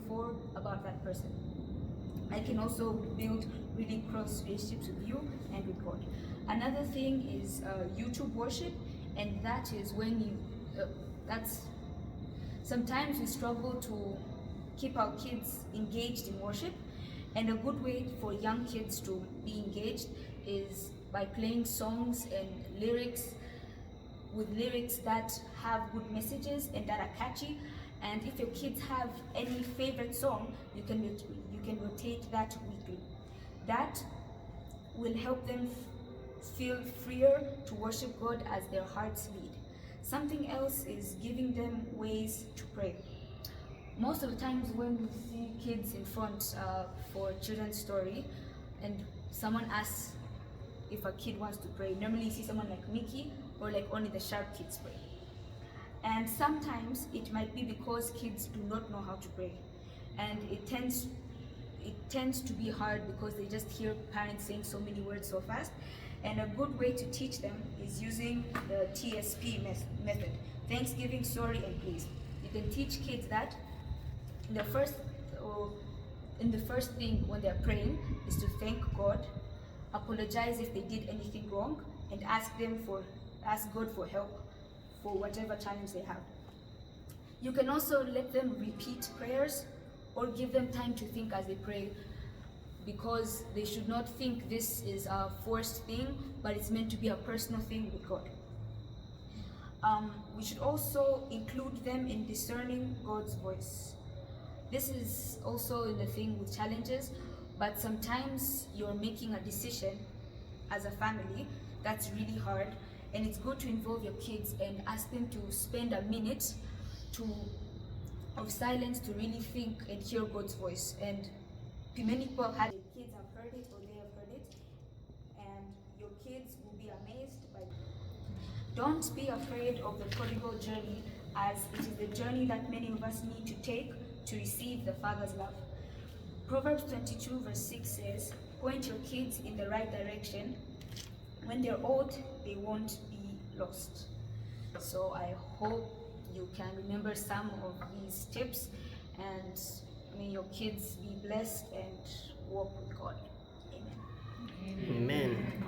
before about that person. I can also build really close relationships with you and with God. Another thing is YouTube worship, and that is when you, sometimes we struggle to keep our kids engaged in worship, and a good way for young kids to be engaged is by playing songs and lyrics that have good messages and that are catchy. And if your kids have any favorite song, you can rotate that weekly. That will help them feel freer to worship God as their hearts lead. Something else is giving them ways to pray. Most of the times when we see kids in front for children's story, and someone asks if a kid wants to pray, normally you see someone like Mickey or like only the sharp kids pray. And sometimes it might be because kids do not know how to pray, and it tends to be hard because they just hear parents saying so many words so fast. And a good way to teach them is using the TSP method: Thanksgiving, sorry, and please. You can teach kids that the first thing when they're praying is to thank God, apologize if they did anything wrong, and ask God for help for whatever challenge they have. You can also let them repeat prayers or give them time to think as they pray, because they should not think this is a forced thing, but it's meant to be a personal thing with God. We should also include them in discerning God's voice. This is also the thing with challenges, but sometimes you're making a decision as a family that's really hard, and it's good to involve your kids and ask them to spend a minute of silence to really think and hear God's voice. And many people have had their kids have heard it or they have heard it, and your kids will be amazed by it. Don't be afraid of the prodigal journey, as it is the journey that many of us need to take to receive the Father's love. Proverbs 22 verse 6 says, point your kids in the right direction. When they're old, they won't be lost. So I hope you can remember some of these tips, and may your kids be blessed and walk with God. Amen. Amen.